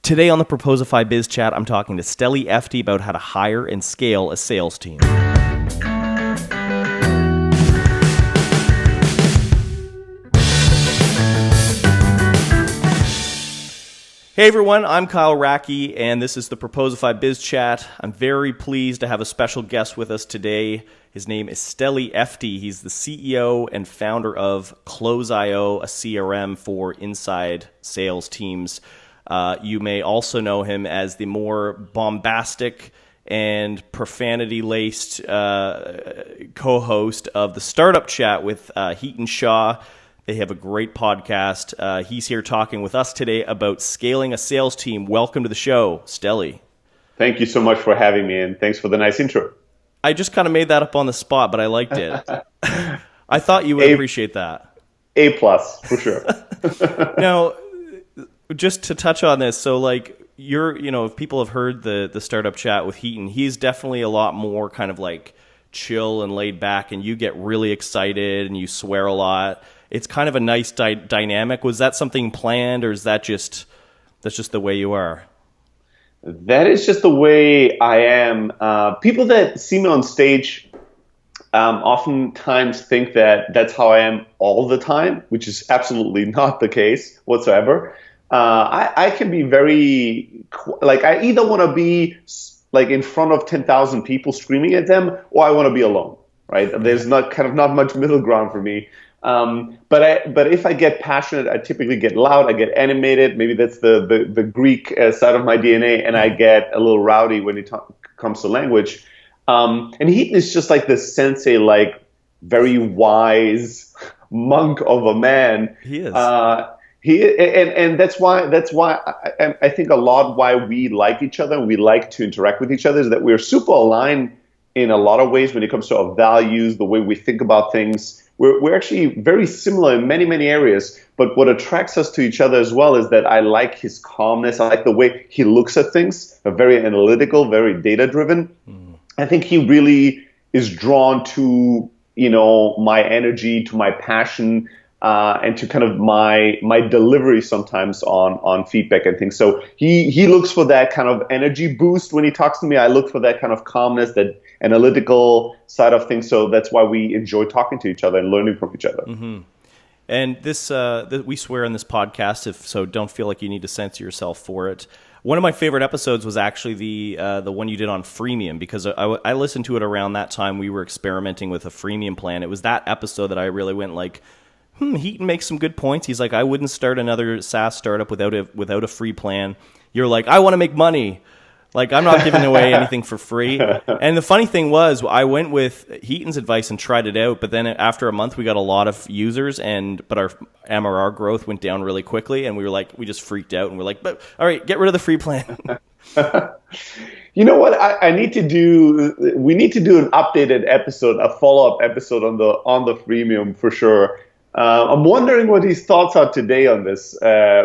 Today on the Proposify Biz Chat, I'm talking to Steli Efti about how to hire and scale a sales team. Hey everyone, I'm Kyle Racky, and this is the Proposify Biz Chat. I'm very pleased to have a special guest with us today. His name is Steli Efti. He's the CEO and founder of Closeio, a CRM for inside sales teams. You may also know him as the more bombastic and profanity-laced co-host of the Startup Chat with Heaton Shaw. They have a great podcast. He's here talking with us today about scaling a sales team. Welcome to the show, Steli. Thank you so much for having me, and thanks for the nice intro. I just kind of made that up on the spot, but I liked it. I thought you would appreciate that. A+, for sure. Now, just to touch on this, so like if people have heard the Startup Chat with Heaton, he's definitely a lot more kind of like chill and laid back, and you get really excited and you swear a lot. It's kind of a nice dynamic. Was that something planned, or is that's just the way you are? That is just the way I am. People that see me on stage oftentimes think that that's how I am all the time, which is absolutely not the case whatsoever. I can be very, I either want to be like in front of 10,000 people screaming at them, or I want to be alone, right? There's not much middle ground for me. But if I get passionate, I typically get loud, I get animated. Maybe that's the Greek side of my DNA, and I get a little rowdy when it comes to language. And Heaton is just like this sensei, like very wise monk of a man. He is. And that's why I think a lot why we like each other and we like to interact with each other is that we're super aligned in a lot of ways when it comes to our values, the way we think about things. We're actually very similar in many, many areas. But what attracts us to each other as well is that I like his calmness. I like the way he looks at things, very analytical, very data-driven. I think he really is drawn to, my energy, to my passion, and to kind of my delivery sometimes on feedback and things. So he looks for that kind of energy boost when he talks to me. I look for that kind of calmness, that analytical side of things. So that's why we enjoy talking to each other and learning from each other. Mm-hmm. And this we swear on this podcast, so don't feel like you need to censor yourself for it. One of my favorite episodes was actually the one you did on Freemium, because I listened to it around that time we were experimenting with a Freemium plan. It was that episode that I really went like, Heaton makes some good points. He's like, I wouldn't start another SaaS startup without a free plan. You're like, I want to make money. Like, I'm not giving away anything for free. And the funny thing was, I went with Heaton's advice and tried it out. But then after a month, we got a lot of users, but our MRR growth went down really quickly. And we just freaked out. And we're like, but all right, get rid of the free plan. You know what? We need to do an updated episode, a follow-up episode on the Freemium for sure. I'm wondering what his thoughts are today on this.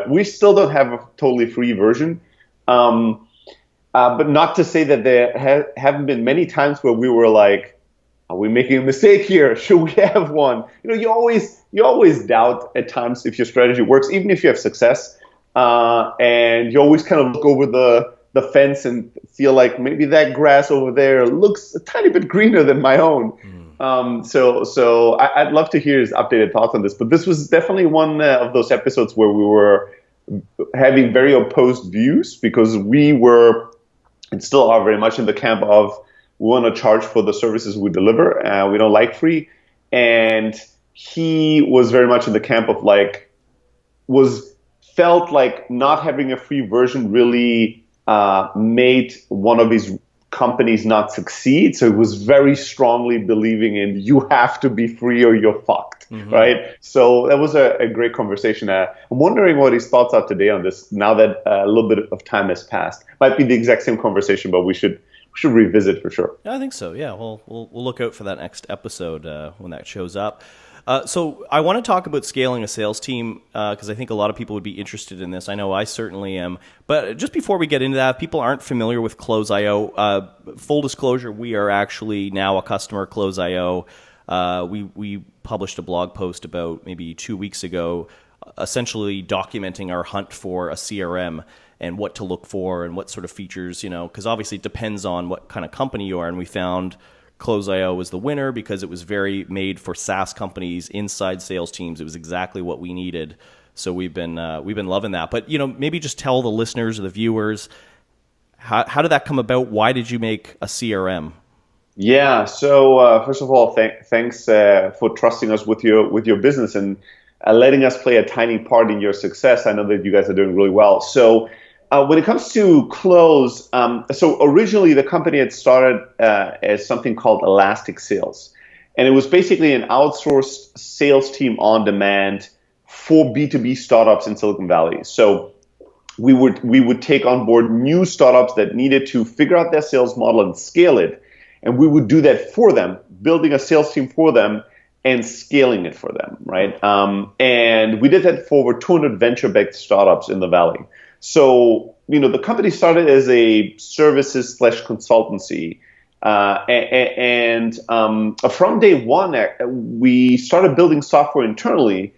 We still don't have a totally free version. But not to say that there haven't been many times where we were like, are we making a mistake here? Should we have one? You always doubt at times if your strategy works, even if you have success. And you always kind of look over the fence and feel like maybe that grass over there looks a tiny bit greener than my own. So I'd love to hear his updated thoughts on this. But this was definitely one of those episodes where we were having very opposed views, because we were and still are very much in the camp of we want to charge for the services we deliver. We don't like free. And he was very much in the camp of felt like not having a free version really made one of his companies not succeed. So he was very strongly believing in you have to be free or you're fucked, right? So that was a great conversation. I'm wondering what his thoughts are today on this now that a little bit of time has passed. Might be the exact same conversation, but we should revisit for sure. I think so, yeah. Well, we'll look out for that next episode when that shows up. So I want to talk about scaling a sales team because I think a lot of people would be interested in this. I know I certainly am. But just before we get into that, if people aren't familiar with Closeio, full disclosure, we are actually now a customer of Closeio. We published a blog post about maybe 2 weeks ago, essentially documenting our hunt for a CRM. and what to look for and what sort of features, because obviously it depends on what kind of company you are. And we found Closeios was the winner because it was very made for SaaS companies, inside sales teams. It was exactly what we needed. So we've been loving that. But maybe just tell the listeners or the viewers, how did that come about? Why did you make a CRM? Yeah. So first of all, thanks for trusting us with your business and letting us play a tiny part in your success. I know that you guys are doing really well. So when it comes to Close, so originally the company had started as something called Elastic Sales, and it was basically an outsourced sales team on demand for B2B startups in Silicon Valley. So we would take on board new startups that needed to figure out their sales model and scale it. And we would do that for them, building a sales team for them and scaling it for them, right? And we did that for over 200 venture-backed startups in the Valley. So, the company started as a services/consultancy. And from day one, we started building software internally,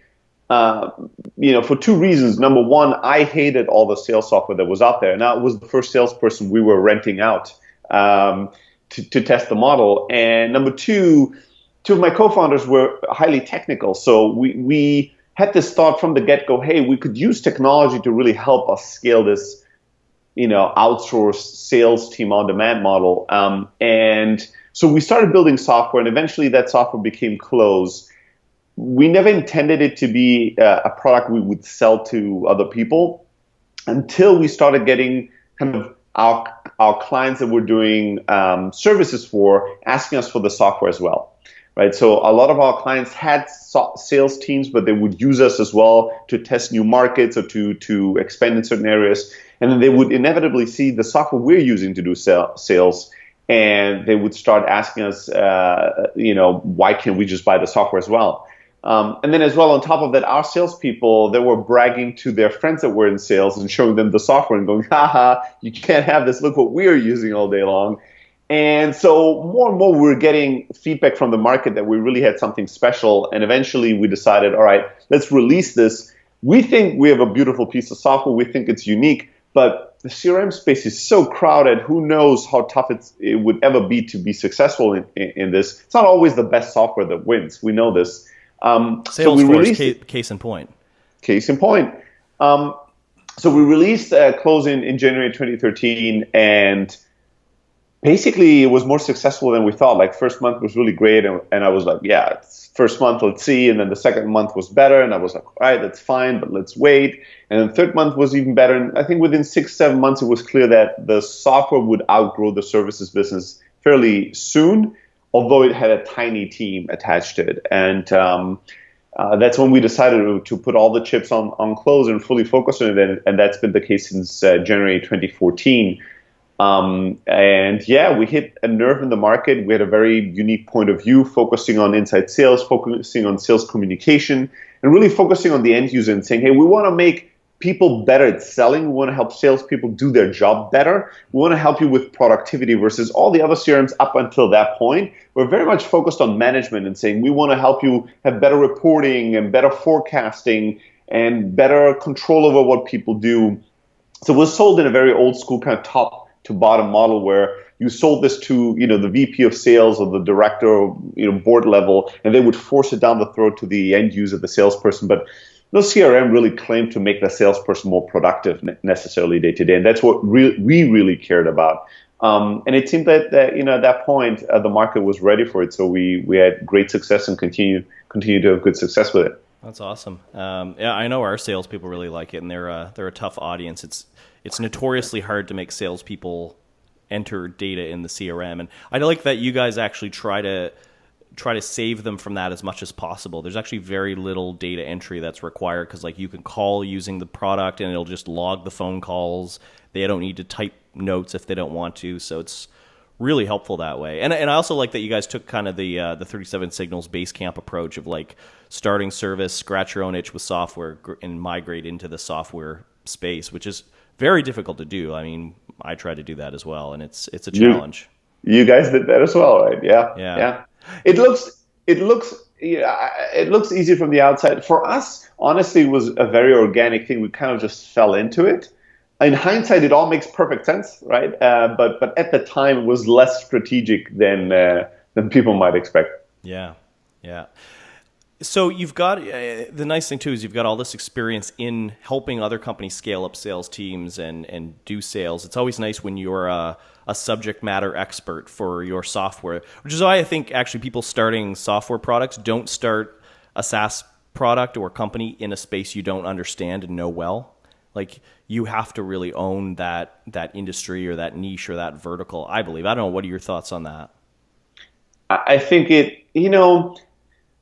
for two reasons. Number one, I hated all the sales software that was out there. Now, it was the first salesperson we were renting out to test the model. And number two of my co-founders were highly technical. So we had this thought from the get-go, hey, we could use technology to really help us scale this, outsourced sales team on-demand model. And so we started building software, and eventually that software became Close. We never intended it to be a product we would sell to other people until we started getting kind of our clients that we're doing services for asking us for the software as well, right? So a lot of our clients had sales teams, but they would use us as well to test new markets or to expand in certain areas. And then they would inevitably see the software we're using to do sales, and they would start asking us, why can't we just buy the software as well? And then as well, on top of that, our salespeople, they were bragging to their friends that were in sales and showing them the software and going, haha, you can't have this. Look what we're using all day long. And so more and more, we were getting feedback from the market that we really had something special. And eventually we decided, all right, let's release this. We think we have a beautiful piece of software. We think it's unique, but the CRM space is so crowded. Who knows how tough it would ever be to be successful in this. It's not always the best software that wins. We know this. Salesforce, case in point. Case in point. So we released Close in January 2013, and basically it was more successful than we thought. Like, first month was really great, and I was like, yeah, it's first month, let's see. And then the second month was better, and I was like, all right, that's fine, but let's wait. And then third month was even better. And I think within 6-7 months, it was clear that the software would outgrow the services business fairly soon, although it had a tiny team attached to it. And that's when we decided to put all the chips on Close and fully focus on it. And that's been the case since January 2014. And yeah, we hit a nerve in the market. We had a very unique point of view, focusing on inside sales, focusing on sales communication, and really focusing on the end user and saying, hey, we want to make people better at selling. We want to help salespeople do their job better. We want to help you with productivity versus all the other CRMs up until that point. We're very much focused on management and saying we want to help you have better reporting and better forecasting and better control over what people do. So we're sold in a very old school kind of top to bottom model where you sold this to the VP of sales or the director or board level, and they would force it down the throat to the end user, the salesperson. But no CRM really claimed to make the salesperson more productive necessarily day to day, and that's what we really cared about. And it seemed that at that point the market was ready for it, so we had great success and continue to have good success with it. That's awesome. Yeah, I know our salespeople really like it, and they're a tough audience. It's notoriously hard to make salespeople enter data in the CRM, and I like that you guys actually try to save them from that as much as possible. There's actually very little data entry that's required because you can call using the product and it'll just log the phone calls. They don't need to type notes if they don't want to. So it's really helpful that way. And I also like that you guys took kind of the 37 Signals Basecamp approach of starting service, scratch your own itch with software, and migrate into the software space, which is very difficult to do. I mean, I try to do that as well, and it's a challenge. You guys did that as well, right? Yeah. It looks easy from the outside. For us, honestly, it was a very organic thing. We kind of just fell into it. in hindsight, it all makes perfect sense, right? But at the time, it was less strategic than people might expect. Yeah, yeah. So you've got the nice thing too is you've got all this experience in helping other companies scale up sales teams and do sales. It's always nice when you're a subject matter expert for your software, which is why I think actually people starting software products don't start a SaaS product or company in a space you don't understand and know well. Like you have to really own that industry or that niche or that vertical, I believe. I don't know. What are your thoughts on that? I think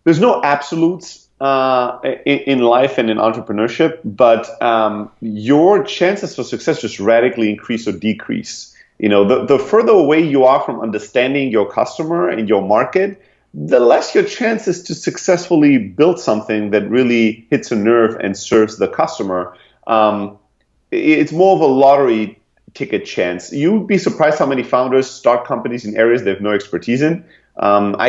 there's no absolutes in life and in entrepreneurship, but your chances for success just radically increase or decrease. The further away you are from understanding your customer and your market, the less your chances to successfully build something that really hits a nerve and serves the customer. It's more of a lottery ticket chance. You'd be surprised how many founders start companies in areas they have no expertise in. I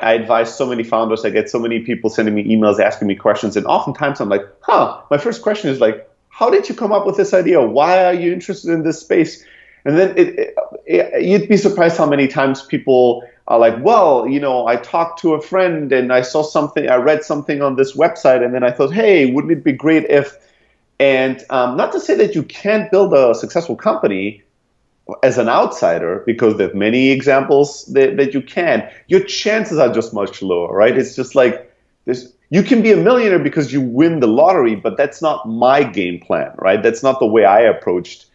advise so many founders. I get so many people sending me emails asking me questions, and oftentimes I'm like, my first question is like, how did you come up with this idea? Why are you interested in this space? And then you'd be surprised how many times people are like, well, I talked to a friend and I saw something, I read something on this website, and then I thought, hey, wouldn't it be great if, and not to say that you can't build a successful company as an outsider, because there's many examples that you can. Your chances are just much lower, right? It's just like this. You can be a millionaire because you win the lottery, but that's not my game plan, right? That's not the way I approached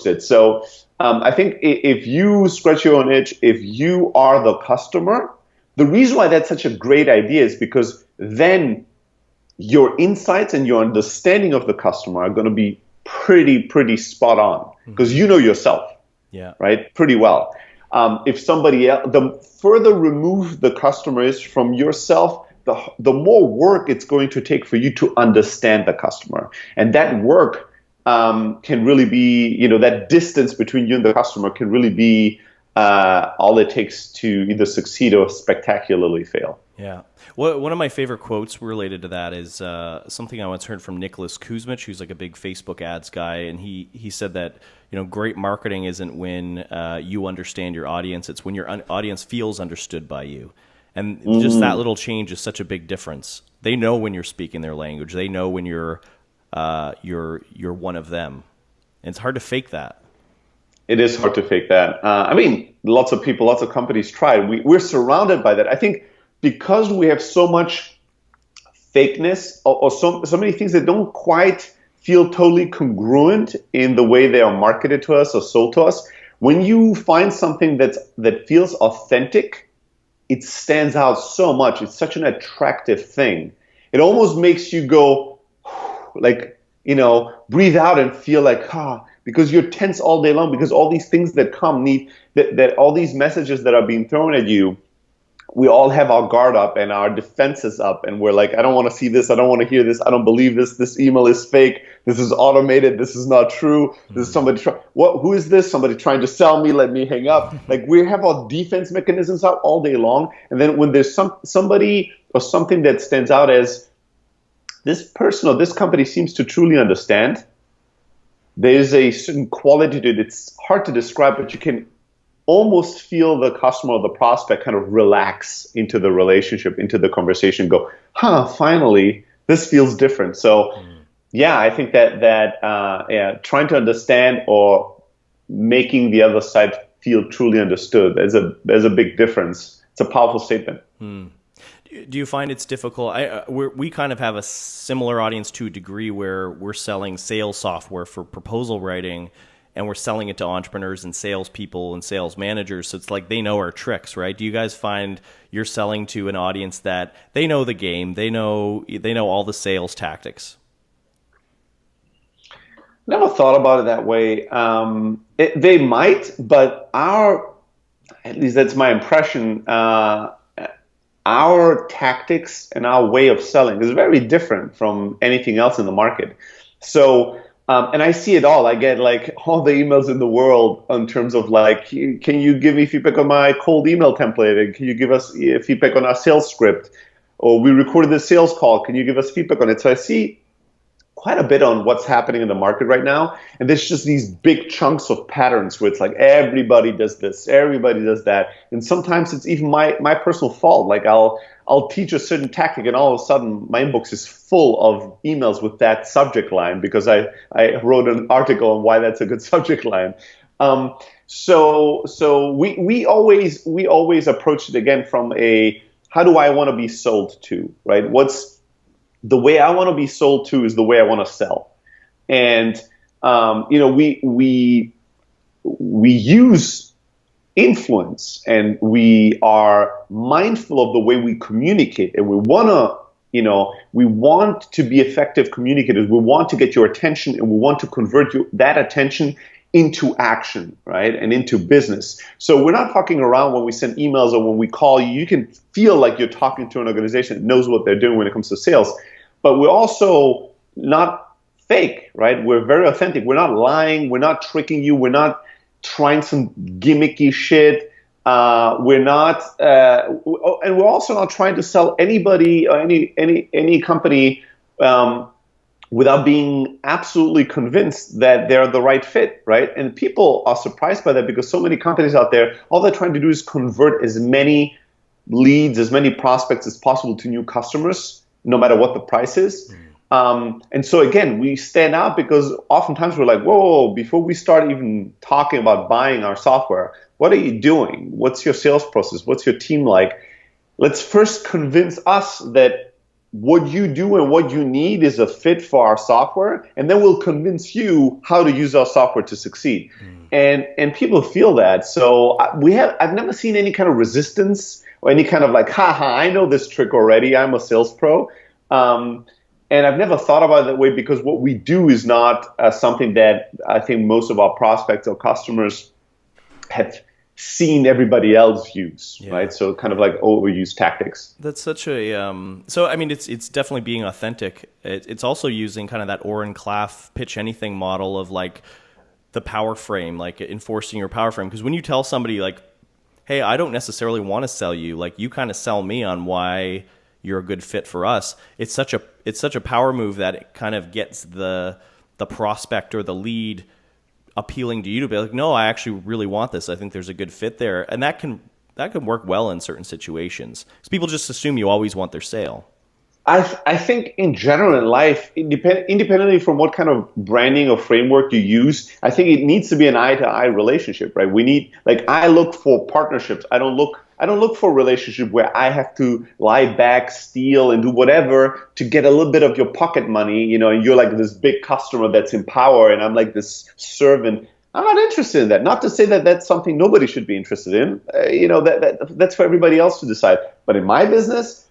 it. So I think if you scratch your own itch, if you are the customer, the reason why that's such a great idea is because then your insights and your understanding of the customer are going to be pretty spot on, because you know yourself. Yeah. Right. Pretty well. If somebody else, the further removed the customer is from yourself, the more work it's going to take for you to understand the customer. And that work can really be, that distance between you and the customer can really be all it takes to either succeed or spectacularly fail. Yeah. One of my favorite quotes related to that is something I once heard from Nicholas Kuzmich, who's like a big Facebook ads guy, and he said that great marketing isn't when you understand your audience; it's when your audience feels understood by you, and just that little change is such a big difference. They know when you're speaking their language. They know when you're one of them, and it's hard to fake that. It is hard to fake that. Lots of people, lots of companies try. We're surrounded by that. I think because we have so much fakeness or so many things that don't quite feel totally congruent in the way they are marketed to us or sold to us, when you find something that feels authentic, it stands out so much. It's such an attractive thing. It almost makes you go, like, breathe out and feel like, because you're tense all day long, because all these things that come that all these messages that are being thrown at you, we all have our guard up and our defenses up, and we're like, I don't want to see this, I don't want to hear this, I don't believe this email is fake, this is automated, this is not true, this is somebody who is this? Somebody trying to sell me, let me hang up. Like, we have our defense mechanisms out all day long, and then when there's somebody or something that stands out as this person or this company seems to truly understand, there's a certain quality to it. It's hard to describe, but you can almost feel the customer or the prospect kind of relax into the relationship, into the conversation, go, finally, this feels different. So, yeah, I think that trying to understand or making the other side feel truly understood, there's a big difference. It's a powerful statement. Do you find it's difficult? We kind of have a similar audience to a degree where we're selling sales software for proposal writing, and we're selling it to entrepreneurs and salespeople and sales managers. So it's like they know our tricks, right? Do you guys find you're selling to an audience that they know the game, they know all the sales tactics? Never thought about it that way. They might, but at least that's my impression, our tactics and our way of selling is very different from anything else in the market. So, and I see it all. I get like all the emails in the world in terms of like, can you give me feedback on my cold email template? And can you give us feedback on our sales script? Or we recorded the sales call. Can you give us feedback on it? So I see quite a bit on what's happening in the market right now. And there's just these big chunks of patterns where it's like everybody does this, everybody does that. And sometimes it's even my personal fault. Like I'll teach a certain tactic and all of a sudden my inbox is full of emails with that subject line because I wrote an article on why that's a good subject line. So we always approach it again from a, how do I want to be sold to, right? What's the way I want to be sold to is the way I want to sell. And, we use influence and we are mindful of the way we communicate, and we want to be effective communicators. We want to get your attention, and we want to convert that attention into action, right? And into business. So we're not fucking around when we send emails or when we call you. You can feel like you're talking to an organization that knows what they're doing when it comes to sales. But we're also not fake, right? We're very authentic. We're not lying. We're not tricking you. We're not trying some gimmicky shit. We're not, and we're also not trying to sell anybody or any company without being absolutely convinced that they're the right fit, right? And people are surprised by that because so many companies out there, all they're trying to do is convert as many leads, as many prospects as possible to new customers, no matter what the price is. And so again, we stand out because oftentimes we're like, whoa, before we start even talking about buying our software, what are you doing? What's your sales process? What's your team like? Let's first convince us that what you do and what you need is a fit for our software, and then we'll convince you how to use our software to succeed. And people feel that. So I've never seen any kind of resistance or any kind of like, haha, I know this trick already. I'm a sales pro. And I've never thought about it that way because what we do is not something that I think most of our prospects or customers have seen everybody else use, right? So kind of like overused tactics. That's such a so I mean it's definitely being authentic. It's also using kind of that Oren Klaff pitch anything model of like the power frame, like enforcing your power frame. Because when you tell somebody like, hey, I don't necessarily want to sell you, like you kind of sell me on why you're a good fit for us. It's such a power move that it kind of gets the prospect or the lead appealing to you to be like, no, I actually really want this. I think there's a good fit there. And that can work well in certain situations. Because people just assume you always want their sale. I think in general in life, independently from what kind of branding or framework you use, I think it needs to be an eye-to-eye relationship, right? We need, like, I look for partnerships. I don't look for a relationship where I have to lie back, steal, and do whatever to get a little bit of your pocket money, and you're like this big customer that's in power, and I'm like this servant. I'm not interested in that. Not to say that that's something nobody should be interested in. That's for everybody else to decide. But in my business,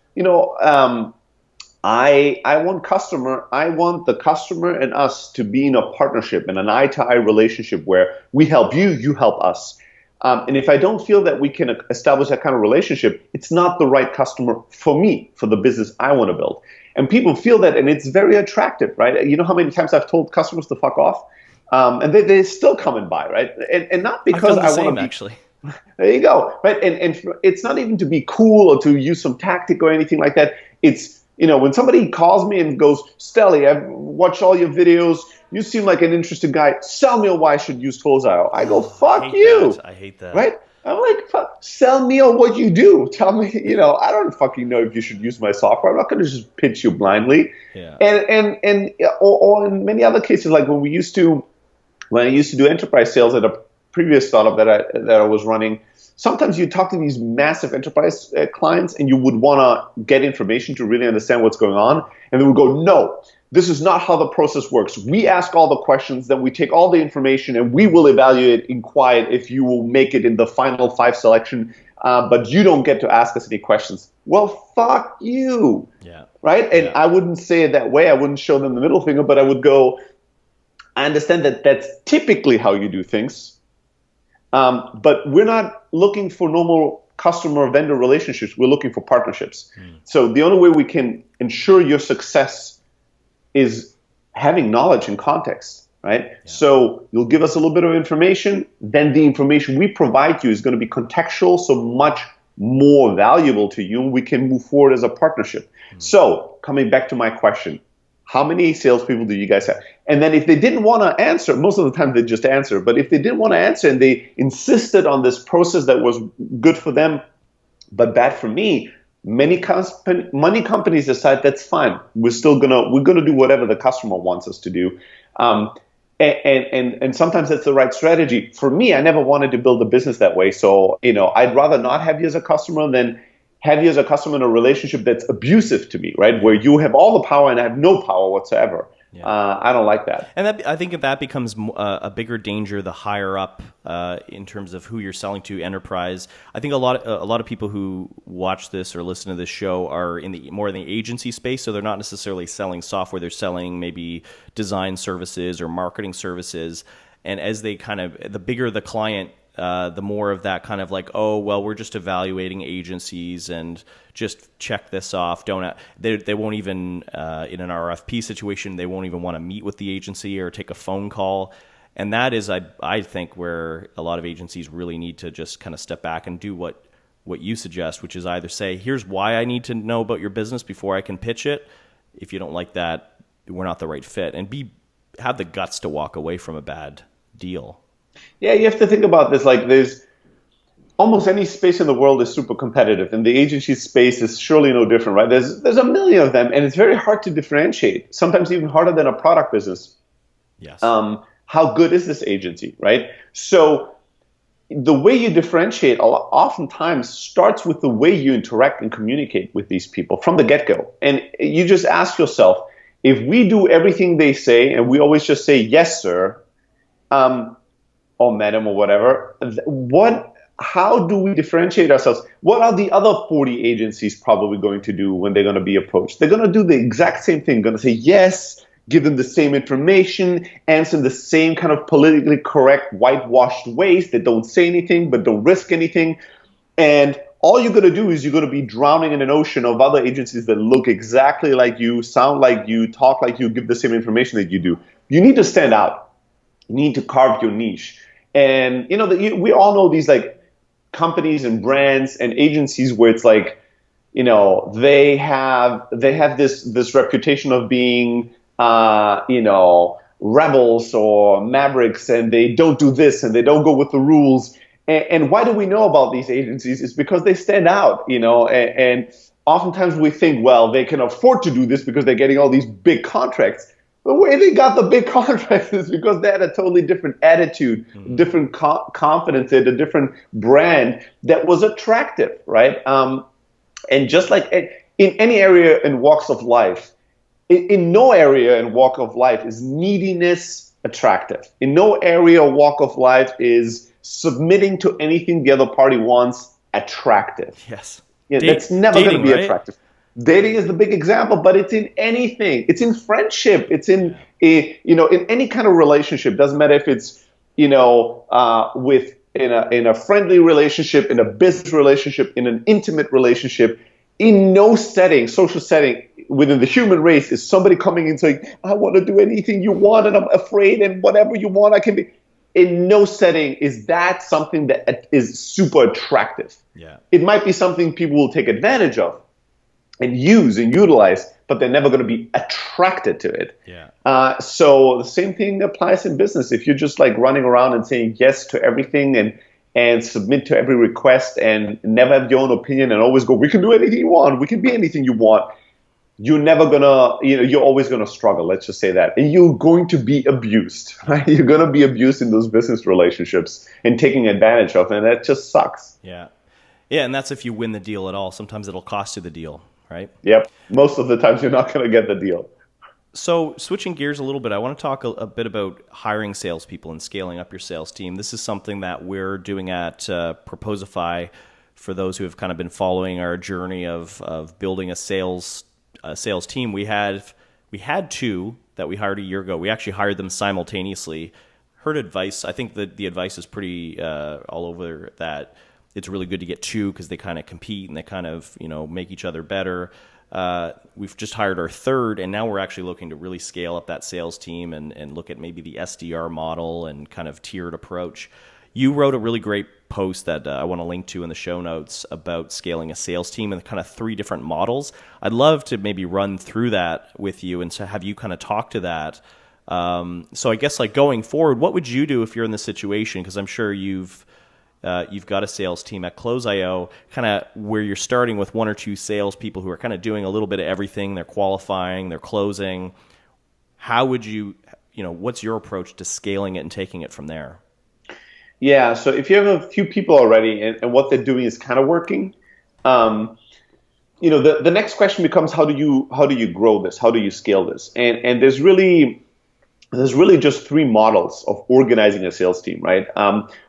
I want the customer and us to be in a partnership, in an eye-to-eye relationship where we help you, you help us. And if I don't feel that we can establish that kind of relationship, it's not the right customer for me, for the business I want to build. And people feel that, and it's very attractive, right? You know how many times I've told customers to fuck off? And they're still coming by, right? And not because I want to be... actually. There you go, right? And it's not even to be cool or to use some tactic or anything like that. It's, when somebody calls me and goes, Steli, I've watched all your videos. You seem like an interesting guy. Sell me why I should use Closeios. I go, fuck you. I hate that. Right? I'm like, sell me on what you do. Tell me, I don't fucking know if you should use my software. I'm not going to just pitch you blindly. Yeah. Or in many other cases, like when I used to do enterprise sales at a previous startup that I was running, sometimes you talk to these massive enterprise clients and you would want to get information to really understand what's going on. And they would go, no, this is not how the process works. We ask all the questions, then we take all the information and we will evaluate in quiet if you will make it in the final 5 selection, but you don't get to ask us any questions. Well, fuck you. Yeah. Right? And I wouldn't say it that way. I wouldn't show them the middle finger, but I would go, I understand that that's typically how you do things. But we're not looking for normal customer-vendor relationships. We're looking for partnerships. So the only way we can ensure your success is having knowledge and context, right? Yeah. So you'll give us a little bit of information, then the information we provide you is going to be contextual, so much more valuable to you, and we can move forward as a partnership. So coming back to my question, How many salespeople do you guys have? And then if they didn't want to answer, most of the time they just answer. But if they didn't want to answer and they insisted on this process that was good for them but bad for me, many companies decide that's fine. We're gonna do whatever the customer wants us to do. And sometimes that's the right strategy. For me, I never wanted to build a business that way. So, I'd rather not have you as a customer than have you as a customer in a relationship that's abusive to me, right? Where you have all the power and I have no power whatsoever. Yeah. I don't like that. And I think that becomes a bigger danger the higher up in terms of who you're selling to, enterprise. I think a lot of people who watch this or listen to this show are more in the agency space, so they're not necessarily selling software. They're selling maybe design services or marketing services. And as they the bigger the client, the more of that kind of like, oh, well, we're just evaluating agencies and just check this off. They won't even, in an RFP situation, they won't even want to meet with the agency or take a phone call. And that is, I think, where a lot of agencies really need to just kind of step back and do what you suggest, which is either say, here's why I need to know about your business before I can pitch it. If you don't like that, we're not the right fit. And have the guts to walk away from a bad deal. Yeah, you have to think about this. Like, there's almost any space in the world is super competitive, and the agency space is surely no different, right? There's a million of them, and it's very hard to differentiate. Sometimes even harder than a product business. Yes. How good is this agency, right? So the way you differentiate oftentimes starts with the way you interact and communicate with these people from the get-go. And you just ask yourself, if we do everything they say and we always just say, yes, sir, or madam or whatever, how do we differentiate ourselves? What are the other 40 agencies probably going to do when they're going to be approached? They're going to do the exact same thing, going to say yes, give them the same information, answer in the same kind of politically correct, whitewashed ways that don't say anything but don't risk anything. And all you're going to do is you're going to be drowning in an ocean of other agencies that look exactly like you, sound like you, talk like you, give the same information that you do. You need to stand out. You need to carve your niche. And we all know these like companies and brands and agencies where it's like, they have this reputation of being rebels or mavericks, and they don't do this and they don't go with the rules. And why do we know about these agencies? It's because they stand out, and oftentimes we think, well, they can afford to do this because they're getting all these big contracts. The way they got the big contracts is because they had a totally different attitude, different confidence, a different brand that was attractive, right? And just like in any area and walks of life, in no area and walk of life is neediness attractive. In no area or walk of life is submitting to anything the other party wants attractive. Yes. Yeah, that's never going to be attractive. Dating is the big example, but it's in anything. It's in friendship. It's in in any kind of relationship. Doesn't matter if it's in a friendly relationship, in a business relationship, in an intimate relationship. In no setting, social setting within the human race is somebody coming in saying, "I want to do anything you want, and I'm afraid, and whatever you want, I can be." In no setting is that something that is super attractive. Yeah. It might be something people will take advantage of and use and utilize, but they're never going to be attracted to it. Yeah. So the same thing applies in business. If you're just like running around and saying yes to everything and submit to every request and never have your own opinion and always go, we can do anything you want, we can be anything you want, you're never gonna, you're always gonna struggle. Let's just say that. And you're going to be abused, right? You're gonna be abused in those business relationships and taking advantage of, and that just sucks. Yeah. Yeah, and that's if you win the deal at all. Sometimes it'll cost you the deal. Right? Yep. Most of the times you're not going to get the deal. So switching gears a little bit, I want to talk a bit about hiring salespeople and scaling up your sales team. This is something that we're doing at Proposify for those who have kind of been following our journey of building a sales team. We had two that we hired a year ago. We actually hired them simultaneously. Heard advice. I think that the advice is pretty all over that. It's really good to get two because they kind of compete and they kind of, make each other better. We've just hired our third, and now we're actually looking to really scale up that sales team and look at maybe the SDR model and kind of tiered approach. You wrote a really great post that I want to link to in the show notes about scaling a sales team and kind of 3 different models. I'd love to maybe run through that with you and to have you kind of talk to that. So I guess like going forward, what would you do if you're in this situation? Because I'm sure you've got a sales team at Closeio, kind of where you're starting with 1 or 2 salespeople who are kind of doing a little bit of everything. They're qualifying, they're closing. How would you what's your approach to scaling it and taking it from there? Yeah, so if you have a few people already and what they're doing is kind of working, the next question becomes how do you grow this? How do you scale this? And there's really just 3 models of organizing a sales team, right?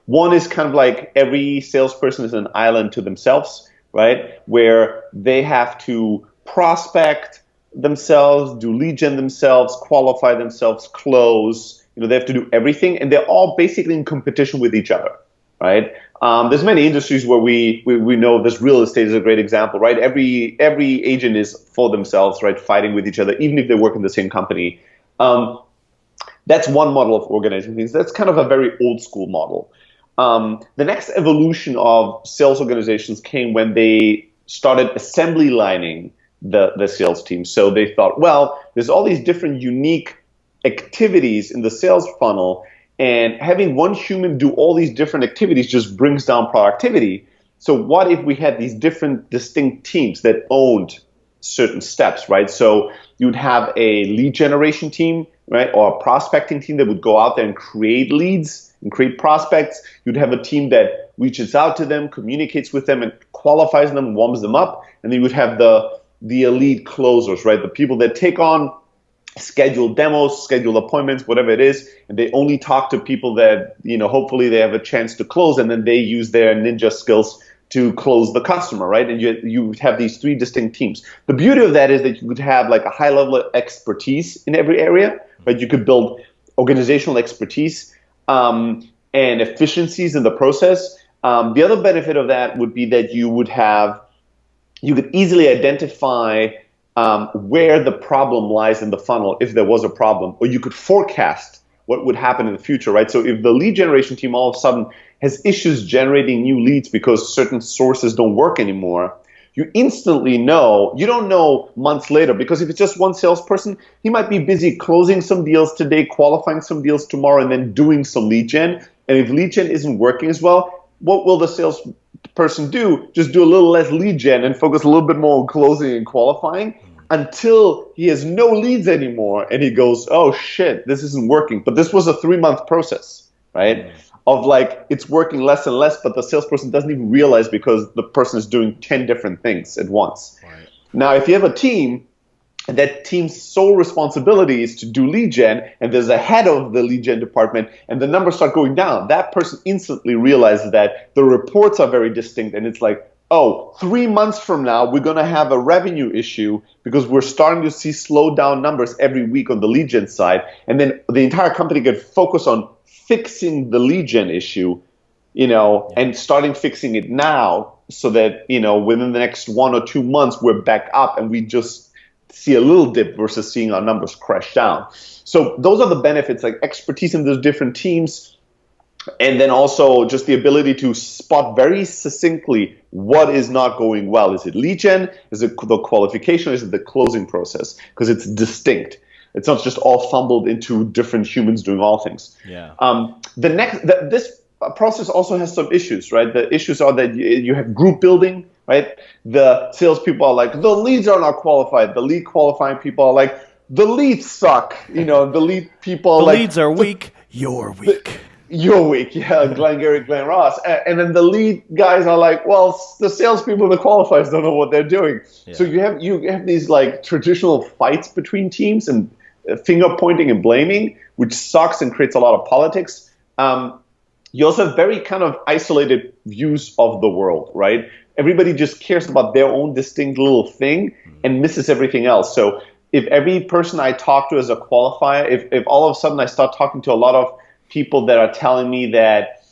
One is kind of like every salesperson is an island to themselves, right? Where they have to prospect themselves, do lead gen themselves, qualify themselves, close. They have to do everything, and they're all basically in competition with each other, right? There's many industries where we know this. Real estate is a great example, right? Every agent is for themselves, right? Fighting with each other, even if they work in the same company. That's one model of organizing things. That's kind of a very old school model. The next evolution of sales organizations came when they started assembly lining the sales team. So they thought, well, there's all these different unique activities in the sales funnel, and having one human do all these different activities just brings down productivity. So what if we had these different distinct teams that owned certain steps, right? So you'd have a lead generation team, right, or a prospecting team that would go out there and create leads and create prospects. You'd have a team that reaches out to them, communicates with them, and qualifies them, warms them up. And then you would have the elite closers, right, the people that take on scheduled demos, scheduled appointments, whatever it is, and they only talk to people that, hopefully they have a chance to close, and then they use their ninja skills to close the customer, right? And you have these 3 distinct teams. The beauty of that is that you could have like a high level of expertise in every area, right? You could build organizational expertise and efficiencies in the process. The other benefit of that would be that you could easily identify where the problem lies in the funnel if there was a problem, or you could forecast what would happen in the future, right? So if the lead generation team all of a sudden has issues generating new leads because certain sources don't work anymore, you instantly know. You don't know months later, because if it's just one salesperson, he might be busy closing some deals today, qualifying some deals tomorrow, and then doing some lead gen. And if lead gen isn't working as well, what will the salesperson do? Just do a little less lead gen and focus a little bit more on closing and qualifying until he has no leads anymore, and he goes, oh shit, this isn't working. But this was a 3-month process, right? Of like, it's working less and less, but the salesperson doesn't even realize because the person is doing 10 different things at once. Right. Now, if you have a team, and that team's sole responsibility is to do lead gen, and there's a head of the lead gen department, and the numbers start going down, that person instantly realizes that the reports are very distinct, and it's like, oh, 3 months from now, we're going to have a revenue issue because we're starting to see slowed down numbers every week on the lead gen side. And then the entire company can focus on fixing the lead gen issue, and starting fixing it now so that, within the next 1 or 2 months, we're back up and we just see a little dip versus seeing our numbers crash down. So those are the benefits, like expertise in those different teams. And then also just the ability to spot very succinctly what is not going well. Is it lead gen? Is it the qualification? Is it the closing process? Because it's distinct. It's not just all fumbled into different humans doing all things. Yeah. This process also has some issues, right? The issues are that you have group building, right? The salespeople are like, the leads are not qualified. The lead qualifying people are like, the leads suck. The lead people are like, leads are weak. You're weak. You're weak, yeah, Glenn Gary, Glenn Ross. And then the lead guys are like, well, the salespeople, the qualifiers don't know what they're doing. Yeah. So you have these like traditional fights between teams and finger pointing and blaming, which sucks and creates a lot of politics. You also have very kind of isolated views of the world, right? Everybody just cares about their own distinct little thing and misses everything else. So if every person I talk to as a qualifier, if all of a sudden I start talking to a lot of people that are telling me that,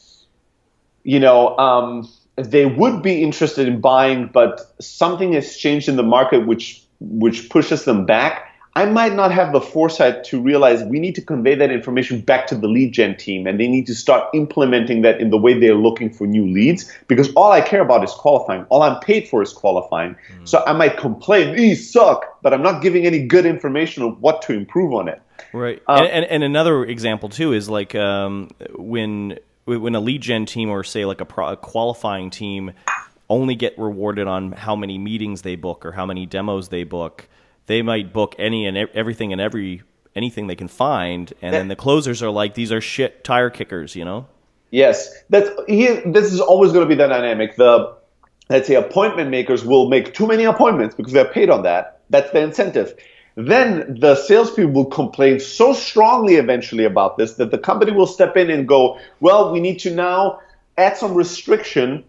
they would be interested in buying, but something has changed in the market which pushes them back, I might not have the foresight to realize we need to convey that information back to the lead gen team, and they need to start implementing that in the way they're looking for new leads, because all I care about is qualifying. All I'm paid for is qualifying. So I might complain, these suck, but I'm not giving any good information of what to improve on it. Right. And another example too is like when a lead gen team, or say like a qualifying team, only get rewarded on how many meetings they book or how many demos they book. They might book any and everything and anything they can find, and then the closers are like, these are shit tire kickers, you know? Yes, this is always going to be the dynamic. Let's say appointment makers will make too many appointments because they're paid on that. That's the incentive. Then the salespeople will complain so strongly eventually about this that the company will step in and go, well, we need to now add some restriction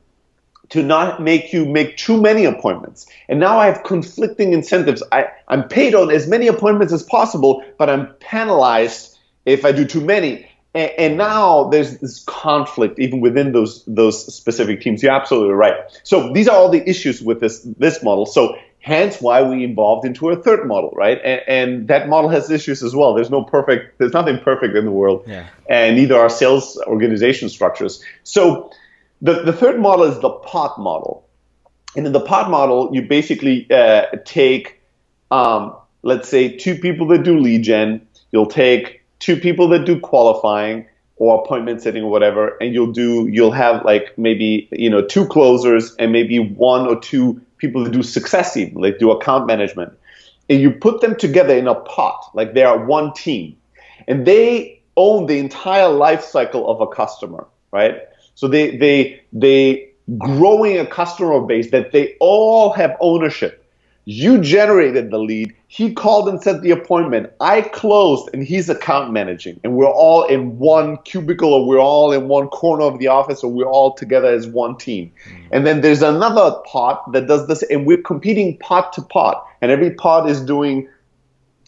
to not make you make too many appointments. And now I have conflicting incentives. I'm paid on as many appointments as possible, but I'm penalized if I do too many. And now there's this conflict even within those specific teams. You're absolutely right. So these are all the issues with this model. So hence why we evolved into a third model, right? And that model has issues as well. There's nothing perfect in the world, and neither are sales organization structures. So the third model is the pod model. And in the pod model, you basically take, let's say, 2 people that do lead gen. You'll take 2 people that do qualifying or appointment setting or whatever, and you'll have like maybe 2 closers and maybe 1 or 2 people that do success, even like do account management. And you put them together in a pod, like they are one team, and they own the entire life cycle of a customer, right? So they growing a customer base that they all have ownership. You generated the lead. He called and set the appointment. I closed, and he's account managing. And we're all in one cubicle, or we're all in one corner of the office, or we're all together as one team. And then there's another pod that does this, and we're competing pod to pod. And every pod is doing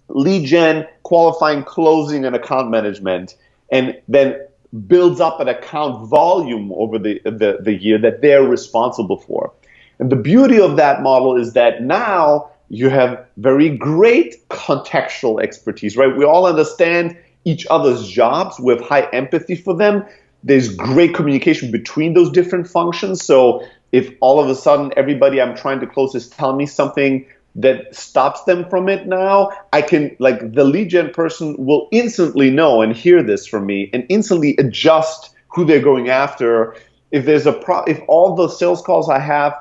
lead gen, qualifying, closing, and account management. And then builds up an account volume over the year that they're responsible for. And the beauty of that model is that now you have very great contextual expertise, right? We all understand each other's jobs. We have high empathy for them. There's great communication between those different functions. So if all of a sudden everybody I'm trying to close is telling me something that stops them from it now, I can, like, the lead gen person will instantly know and hear this from me and instantly adjust who they're going after. If there's if all the sales calls I have,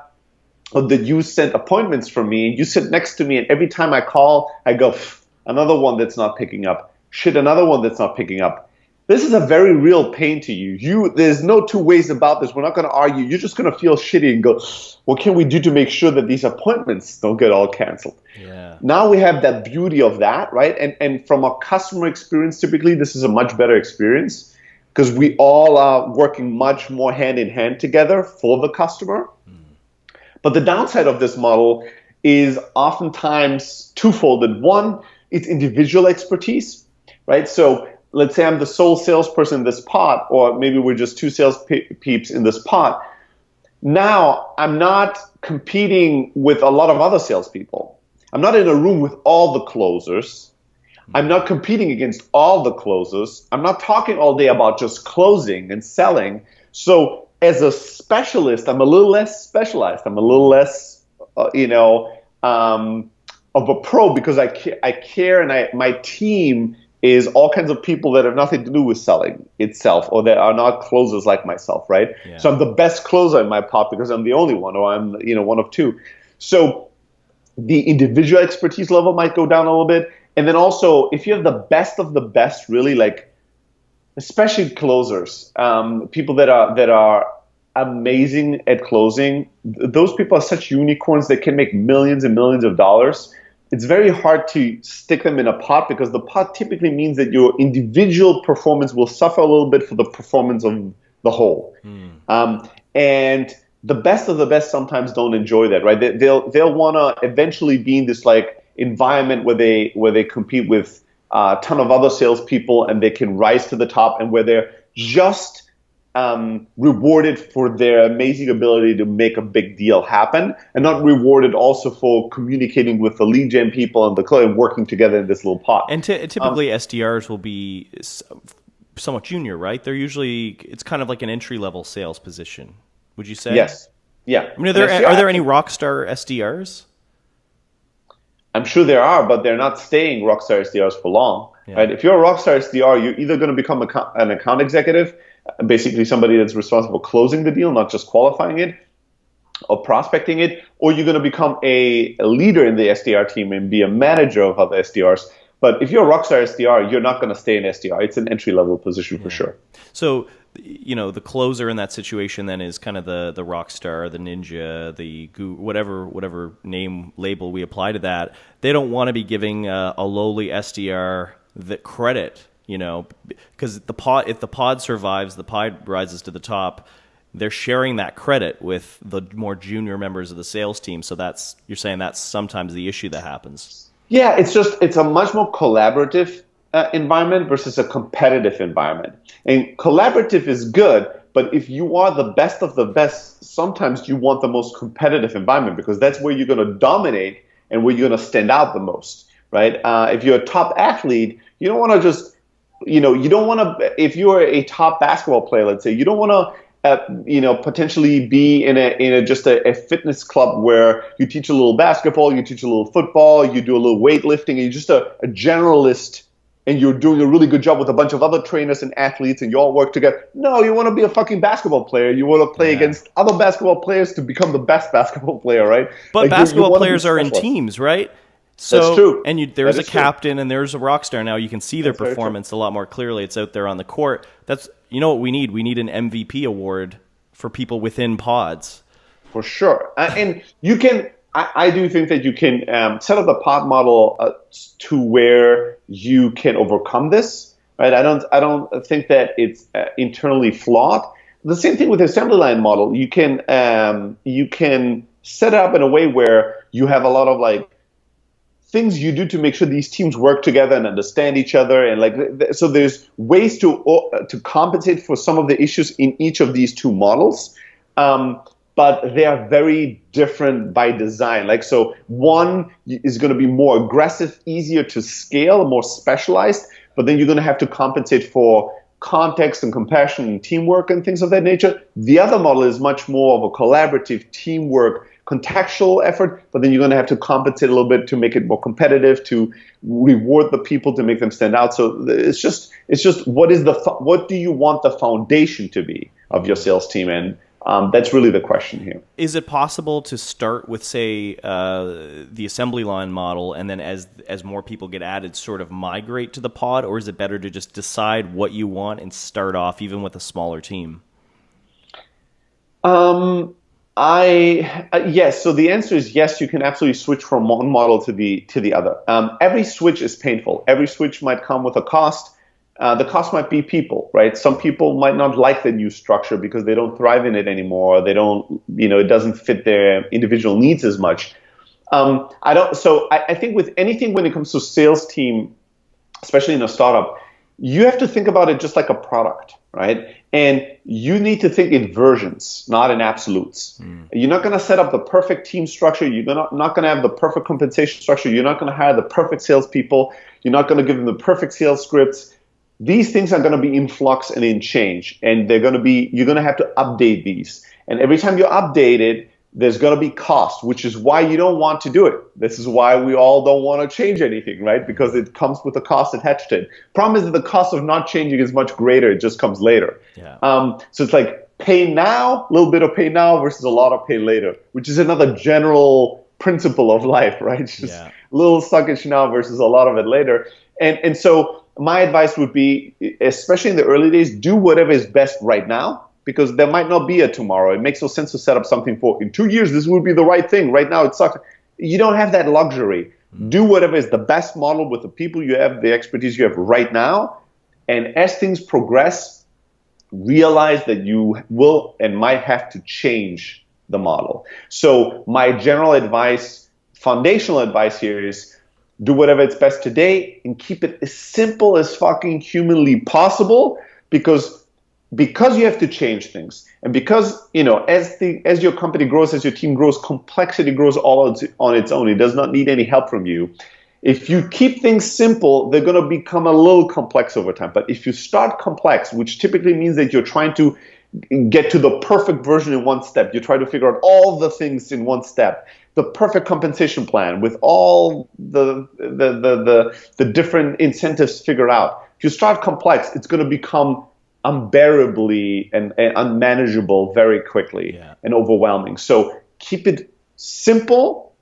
or that you sent appointments for me, you sit next to me, and every time I call, I go, another one that's not picking up. Shit, another one that's not picking up. This is a very real pain to you. There's no 2 ways about this. We're not going to argue. You're just going to feel shitty and go, what can we do to make sure that these appointments don't get all canceled? Yeah. Now we have that beauty of that, right? And from a customer experience, typically, this is a much better experience because we all are working much more hand in hand together for the customer. But the downside of this model is oftentimes twofold. One, it's individual expertise, right? So let's say I'm the sole salesperson in this pod, or maybe we're just 2 sales peeps in this pod. Now I'm not competing with a lot of other salespeople. I'm not in a room with all the closers. I'm not competing against all the closers. I'm not talking all day about just closing and selling. So as a specialist, I'm a little less specialized. I'm a little less, of a pro because I care, and my team is all kinds of people that have nothing to do with selling itself, or that are not closers like myself, right? Yeah. So I'm the best closer in my pod because I'm the only one, or I'm one of 2. So the individual expertise level might go down a little bit. And then also, if you have the best of the best, really, like, especially closers, people that are amazing at closing, those people are such unicorns that can make millions and millions of dollars. It's very hard to stick them in a pot because the pot typically means that your individual performance will suffer a little bit for the performance of the whole. And the best of the best sometimes don't enjoy that, right? They'll want to eventually be in this like environment where they compete with a ton of other salespeople and they can rise to the top, and where they're just rewarded for their amazing ability to make a big deal happen, and not rewarded also for communicating with the lead gen people and the client and working together in this little pot. And typically SDRs will be somewhat junior, right? They're usually, it's kind of like an entry-level sales position, would you say? Yes. Yeah. I mean, are there any rockstar SDRs? I'm sure there are, but they're not staying rockstar SDRs for long. Yeah. Right? If you're a rockstar SDR, you're either going to become an account executive, basically somebody that's responsible for closing the deal, not just qualifying it or prospecting it, or you're going to become a leader in the SDR team and be a manager of other SDRs. But if you're a rockstar SDR, you're not going to stay in SDR. It's an entry-level position for sure. So, the closer in that situation then is kind of the rockstar, the ninja, the guru, whatever name label we apply to that. They don't want to be giving a lowly SDR the credit, because if the pod survives, the pod rises to the top. They're sharing that credit with the more junior members of the sales team. So you're saying that's sometimes the issue that happens. Yeah, it's a much more collaborative environment versus a competitive environment. And collaborative is good, but if you are the best of the best, sometimes you want the most competitive environment because that's where you're going to dominate and where you're going to stand out the most, right? If you're a top athlete, you don't want to just, you don't want to, if you're a top basketball player, let's say, you don't want to, potentially be in a fitness club where you teach a little basketball, you teach a little football, you do a little weightlifting, and you're just a generalist, and you're doing a really good job with a bunch of other trainers and athletes, and you all work together. No, you want to be a fucking basketball player. You want to play against other basketball players to become the best basketball player, right? But basketball players are in teams, right? So, that's true. And there's a captain and there's a rock star. Now you can see their performance a lot more clearly. It's out there on the court. That's what we need. We need an MVP award for people within pods. For sure. And you can, I do think that you can set up the pod model to where you can overcome this, right? I don't think that it's internally flawed. The same thing with the assembly line model. You can set it up in a way where you have a lot of things you do to make sure these teams work together and understand each other, and so there's ways to compensate for some of the issues in each of these two models, but they are very different by design. So one is going to be more aggressive, easier to scale, more specialized, but then you're going to have to compensate for context and compassion and teamwork and things of that nature. The other model is much more of a collaborative teamwork contextual effort, but then you're going to have to compensate a little bit to make it more competitive, to reward the people, to make them stand out. So it's just what do you want the foundation to be of your sales team, and that's really the question here. Is it possible to start with, say, the assembly line model, and then as more people get added, sort of migrate to the pod, or is it better to just decide what you want and start off even with a smaller team? Yes. So the answer is yes. You can absolutely switch from one model to the other. Every switch is painful. Every switch might come with a cost. The cost might be people, right? Some people might not like the new structure because they don't thrive in it anymore. They don't, it doesn't fit their individual needs as much. I think with anything when it comes to sales team, especially in a startup, you have to think about it just like a product, right? And you need to think in versions, not in absolutes. You're not going to set up the perfect team structure. You're not going to have the perfect compensation structure. You're not going to hire the perfect salespeople. You're not going to give them the perfect sales scripts. These things are going to be in flux and in change, and you're going to have to update these. And every time you update it, there's going to be cost, which is why you don't want to do it. This is why we all don't want to change anything, right? Because it comes with a cost attached to it. Problem is that the cost of not changing is much greater. It just comes later. Yeah. So it's like pay now, a little bit of pay now versus a lot of pay later, which is another general principle of life, right? It's just a little suckage now versus a lot of it later. And so my advice would be, especially in the early days, do whatever is best right now, because there might not be a tomorrow. It makes no sense to set up something for, in 2 years, this would be the right thing. Right now, it sucks. You don't have that luxury. Do whatever is the best model with the people you have, the expertise you have right now. And as things progress, realize that you will and might have to change the model. So my general advice, foundational advice here is do whatever is best today and keep it as simple as fucking humanly possible, because because you have to change things, and because as your company grows, as your team grows, complexity grows all on its own. It does not need any help from you. If you keep things simple, they're going to become a little complex over time. But if you start complex, which typically means that you're trying to get to the perfect version in one step, you try to figure out all the things in one step, the perfect compensation plan with all the different incentives figured out. If you start complex, it's going to become unbearably and unmanageable very quickly and overwhelming. So keep it simple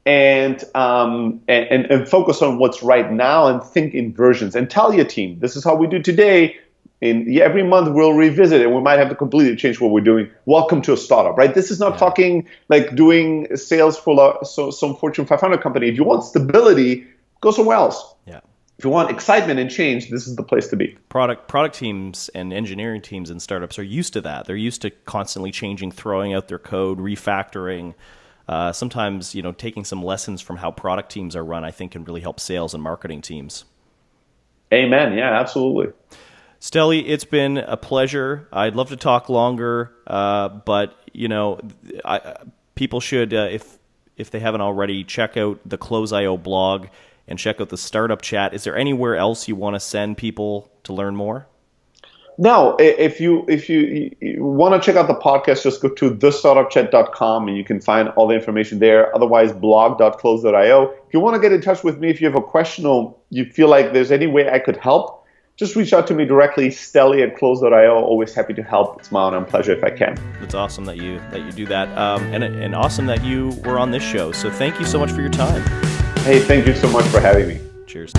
and focus on what's right now and think in versions. And tell your team, this is how we do today. Every month we'll revisit it. We might have to completely change what we're doing. Welcome to a startup, right? This is not talking like doing sales for some Fortune 500 company. If you want stability, go somewhere else. Yeah. If you want excitement and change, this is the place to be. Product teams and engineering teams in startups are used to that. They're used to constantly changing, throwing out their code, refactoring. Sometimes, taking some lessons from how product teams are run, I think, can really help sales and marketing teams. Amen. Yeah, absolutely. Steli, it's been a pleasure. I'd love to talk longer, but people should, if they haven't already, check out the Closeio blog and check out the startup chat. Is there anywhere else you want to send people to learn more? No, if you want to check out the podcast, just go to thestartupchat.com and you can find all the information there. Otherwise, blog.close.io. If you want to get in touch with me, if you have a question or you feel like there's any way I could help, just reach out to me directly, Steli@close.io. Always happy to help. It's my honor and pleasure if I can. It's awesome that you do that, and awesome that you were on this show. So thank you so much for your time. Hey, thank you so much for having me. Cheers.